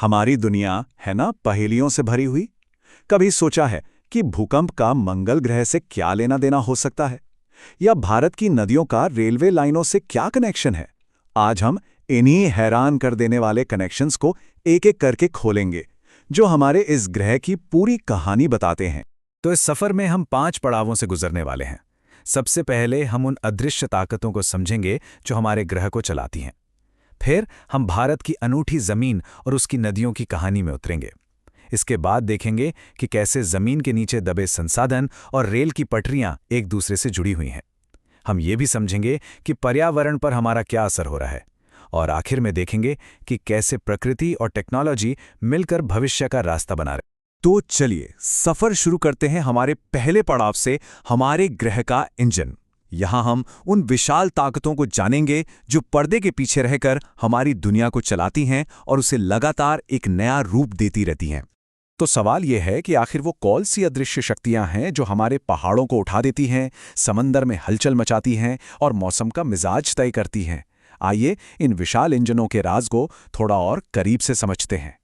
हमारी दुनिया है ना पहेलियों से भरी हुई। कभी सोचा है कि भूकंप का मंगल ग्रह से क्या लेना देना हो सकता है, या भारत की नदियों का रेलवे लाइनों से क्या कनेक्शन है। आज हम इन्हीं हैरान कर देने वाले कनेक्शंस को एक एक करके खोलेंगे, जो हमारे इस ग्रह की पूरी कहानी बताते हैं। तो इस सफर में हम 5 पड़ावों से गुजरने वाले हैं। सबसे पहले हम उन अदृश्य ताकतों को समझेंगे जो हमारे ग्रह को चलाती हैं। फिर हम भारत की अनूठी जमीन और उसकी नदियों की कहानी में उतरेंगे। इसके बाद देखेंगे कि कैसे जमीन के नीचे दबे संसाधन और रेल की पटरियां एक दूसरे से जुड़ी हुई हैं। हम ये भी समझेंगे कि पर्यावरण पर हमारा क्या असर हो रहा है, और आखिर में देखेंगे कि कैसे प्रकृति और टेक्नोलॉजी मिलकर भविष्य का रास्ता बना रहे। तो चलिए सफर शुरू करते हैं हमारे पहले पड़ाव से, हमारे ग्रह का इंजन। यहाँ हम उन विशाल ताकतों को जानेंगे जो पर्दे के पीछे रहकर हमारी दुनिया को चलाती हैं और उसे लगातार एक नया रूप देती रहती हैं। तो सवाल यह है कि आखिर वो कौन सी अदृश्य शक्तियां हैं जो हमारे पहाड़ों को उठा देती हैं, समंदर में हलचल मचाती हैं और मौसम का मिजाज तय करती हैं। आइए इन विशाल इंजनों के राज को थोड़ा और करीब से समझते हैं।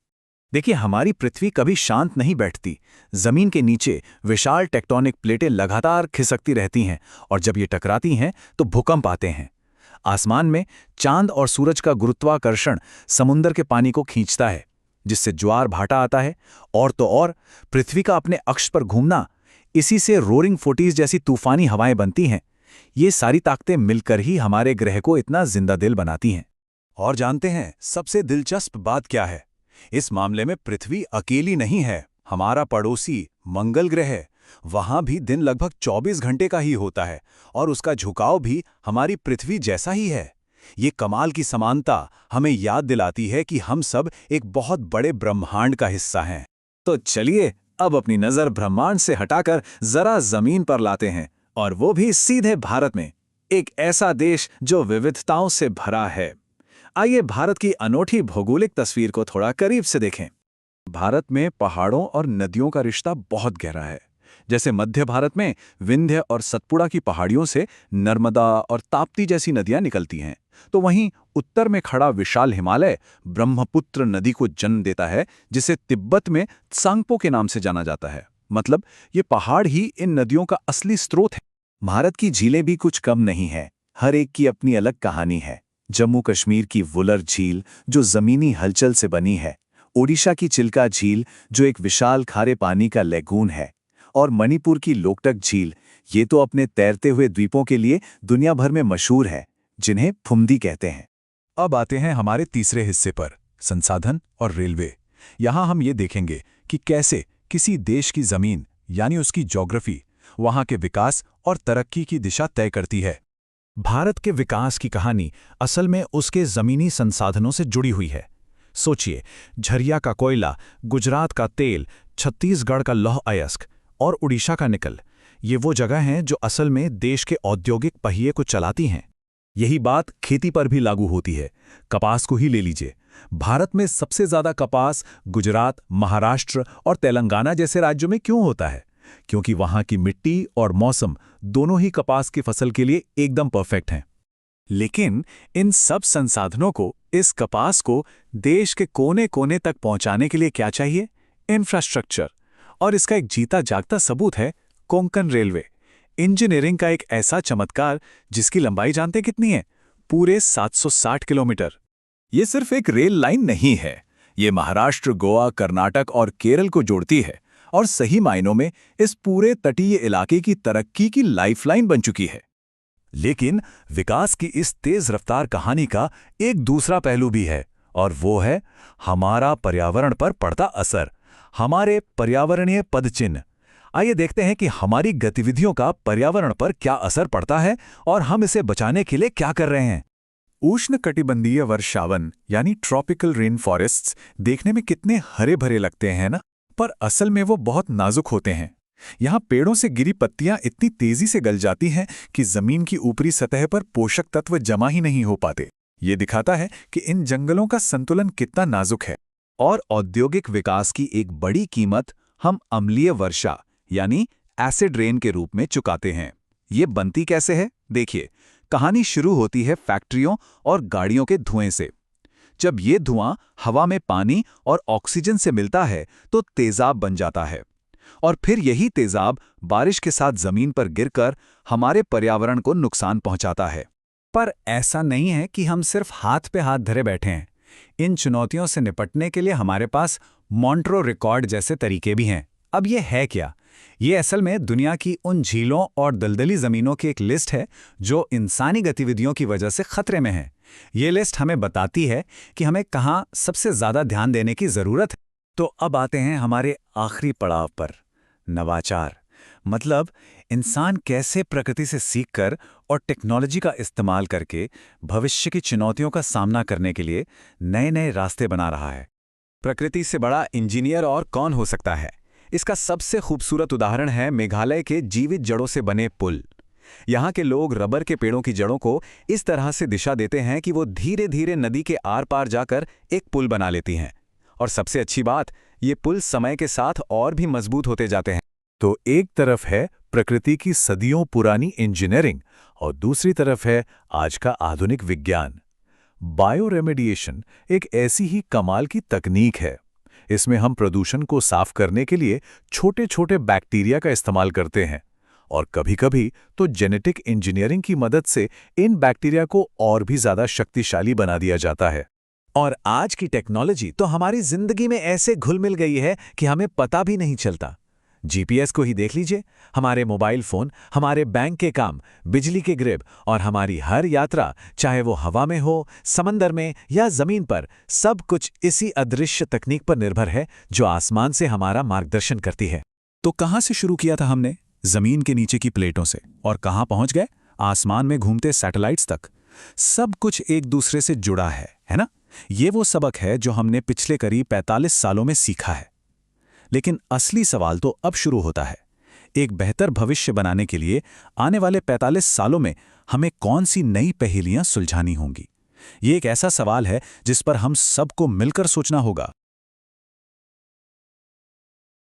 देखिए, हमारी पृथ्वी कभी शांत नहीं बैठती। जमीन के नीचे विशाल टेक्टोनिक प्लेटें लगातार खिसकती रहती हैं, और जब ये टकराती हैं तो भूकंप आते हैं। आसमान में चांद और सूरज का गुरुत्वाकर्षण समुद्र के पानी को खींचता है, जिससे ज्वार भाटा आता है। और तो और पृथ्वी का अपने अक्ष पर घूमना, इसी से रोरिंग फोर्टीज जैसी तूफानी हवाएं बनती हैं। ये सारी ताकतें मिलकर ही हमारे ग्रह को इतना जिंदा दिल बनाती हैं। और जानते हैं सबसे दिलचस्प बात क्या है? इस मामले में पृथ्वी अकेली नहीं है। हमारा पड़ोसी मंगल ग्रह, वहां भी दिन लगभग 24 घंटे का ही होता है, और उसका झुकाव भी हमारी पृथ्वी जैसा ही है। ये कमाल की समानता हमें याद दिलाती है कि हम सब एक बहुत बड़े ब्रह्मांड का हिस्सा हैं। तो चलिए अब अपनी नजर ब्रह्मांड से हटाकर जरा जमीन पर लाते हैं, और वो भी सीधे भारत में, एक ऐसा देश जो विविधताओं से भरा है। आइए भारत की अनोखी भौगोलिक तस्वीर को थोड़ा करीब से देखें। भारत में पहाड़ों और नदियों का रिश्ता बहुत गहरा है। जैसे मध्य भारत में विंध्य और सतपुड़ा की पहाड़ियों से नर्मदा और ताप्ती जैसी नदियां निकलती हैं, तो वहीं उत्तर में खड़ा विशाल हिमालय ब्रह्मपुत्र नदी को जन्म देता है, जिसे तिब्बत में त्सांगपो के नाम से जाना जाता है। मतलब ये पहाड़ ही इन नदियों का असली स्रोत है। भारत की झीलें भी कुछ कम नहीं है, हर एक की अपनी अलग कहानी है। जम्मू कश्मीर की वुलर झील जो जमीनी हलचल से बनी है, ओडिशा की चिल्का झील जो एक विशाल खारे पानी का लेगून है, और मणिपुर की लोकटक झील, ये तो अपने तैरते हुए द्वीपों के लिए दुनिया भर में मशहूर है, जिन्हें फुमदी कहते हैं। अब आते हैं हमारे तीसरे हिस्से पर, संसाधन और रेलवे। यहाँ हम ये देखेंगे कि कैसे किसी देश की जमीन यानी उसकी ज्योग्राफी वहाँ के विकास और तरक्की की दिशा तय करती है। भारत के विकास की कहानी असल में उसके जमीनी संसाधनों से जुड़ी हुई है। सोचिए, झरिया का कोयला, गुजरात का तेल, छत्तीसगढ़ का लौह अयस्क और उड़ीसा का निकल, ये वो जगह हैं जो असल में देश के औद्योगिक पहिए को चलाती हैं। यही बात खेती पर भी लागू होती है। कपास को ही ले लीजिए। भारत में सबसे ज्यादा कपास गुजरात, महाराष्ट्र और तेलंगाना जैसे राज्यों में क्यों होता है? क्योंकि वहां की मिट्टी और मौसम दोनों ही कपास की फसल के लिए एकदम परफेक्ट हैं। लेकिन इन सब संसाधनों को, इस कपास को देश के कोने कोने तक पहुंचाने के लिए क्या चाहिए? इंफ्रास्ट्रक्चर। और इसका एक जीता जागता सबूत है कोंकण रेलवे, इंजीनियरिंग का एक ऐसा चमत्कार जिसकी लंबाई जानते कितनी है? पूरे 760 किलोमीटर। ये सिर्फ एक रेल लाइन नहीं है, ये महाराष्ट्र, गोवा, कर्नाटक और केरल को जोड़ती है, और सही मायनों में इस पूरे तटीय इलाके की तरक्की की लाइफलाइन बन चुकी है। लेकिन विकास की इस तेज रफ्तार कहानी का एक दूसरा पहलू भी है, और वो है हमारा पर्यावरण पर पड़ता असर, हमारे पर्यावरणीय पदचिन्ह। आइए देखते हैं कि हमारी गतिविधियों का पर्यावरण पर क्या असर पड़ता है और हम इसे बचाने के लिए क्या कर रहे हैं। उष्णकटिबंधीय वर्षावन यानी ट्रॉपिकल रेन फॉरेस्ट्स देखने में कितने हरे भरे लगते हैं ना, पर असल में वो बहुत नाजुक होते हैं। यहाँ पेड़ों से गिरी पत्तियां इतनी तेजी से गल जाती हैं कि जमीन की ऊपरी सतह पर पोषक तत्व जमा ही नहीं हो पाते। ये दिखाता है कि इन जंगलों का संतुलन कितना नाजुक है। और औद्योगिक विकास की एक बड़ी कीमत हम अम्लीय वर्षा यानी एसिड रेन के रूप में चुकाते हैं। ये बनती कैसे है? देखिए, कहानी शुरू होती है फैक्ट्रियों और गाड़ियों के धुएं से। जब ये धुआं हवा में पानी और ऑक्सीजन से मिलता है तो तेजाब बन जाता है और फिर यही तेजाब बारिश के साथ जमीन पर गिरकर हमारे पर्यावरण को नुकसान पहुंचाता है। पर ऐसा नहीं है कि हम सिर्फ हाथ पे हाथ धरे बैठे हैं। इन चुनौतियों से निपटने के लिए हमारे पास मॉन्ट्रो रिकॉर्ड जैसे तरीके भी हैं। अब ये है क्या? ये असल में दुनिया की उन झीलों और दलदली ज़मीनों की एक लिस्ट है जो इंसानी गतिविधियों की वजह से खतरे में है। ये लिस्ट हमें बताती है कि हमें कहाँ सबसे ज़्यादा ध्यान देने की ज़रूरत है। तो अब आते हैं हमारे आखिरी पड़ाव पर, नवाचार। मतलब इंसान कैसे प्रकृति से सीखकर और टेक्नोलॉजी का इस्तेमाल करके भविष्य की चुनौतियों का सामना करने के लिए नए नए रास्ते बना रहा है। प्रकृति से बड़ा इंजीनियर और कौन हो सकता है? इसका सबसे खूबसूरत उदाहरण है मेघालय के जीवित जड़ों से बने पुल। यहाँ के लोग रबर के पेड़ों की जड़ों को इस तरह से दिशा देते हैं कि वो धीरे धीरे नदी के आर पार जाकर एक पुल बना लेती हैं। और सबसे अच्छी बात, ये पुल समय के साथ और भी मजबूत होते जाते हैं। तो एक तरफ है प्रकृति की सदियों पुरानी इंजीनियरिंग और दूसरी तरफ है आज का आधुनिक विज्ञान। बायोरेमेडिएशन एक ऐसी ही कमाल की तकनीक है। इसमें हम प्रदूषण को साफ करने के लिए छोटे छोटे बैक्टीरिया का इस्तेमाल करते हैं और कभी-कभी तो जेनेटिक इंजीनियरिंग की मदद से इन बैक्टीरिया को और भी ज्यादा शक्तिशाली बना दिया जाता है। और आज की टेक्नोलॉजी तो हमारी जिंदगी में ऐसे घुल मिल गई है कि हमें पता भी नहीं चलता। जीपीएस को ही देख लीजिए, हमारे मोबाइल फोन, हमारे बैंक के काम, बिजली के ग्रिड और हमारी हर यात्रा, चाहे वो हवा में हो, समंदर में या जमीन पर, सब कुछ इसी अदृश्य तकनीक पर निर्भर है जो आसमान से हमारा मार्गदर्शन करती है। तो कहाँ से शुरू किया था हमने? जमीन के नीचे की प्लेटों से। और कहाँ पहुंच गए? आसमान में घूमते सैटेलाइट्स तक। सब कुछ एक दूसरे से जुड़ा है ना? ये वो सबक है जो हमने पिछले करीब 45 सालों में सीखा है। लेकिन असली सवाल तो अब शुरू होता है। एक बेहतर भविष्य बनाने के लिए आने वाले 45 सालों में हमें कौन सी नई पहेलियां सुलझानी होंगी? ये एक ऐसा सवाल है जिस पर हम सबको मिलकर सोचना होगा।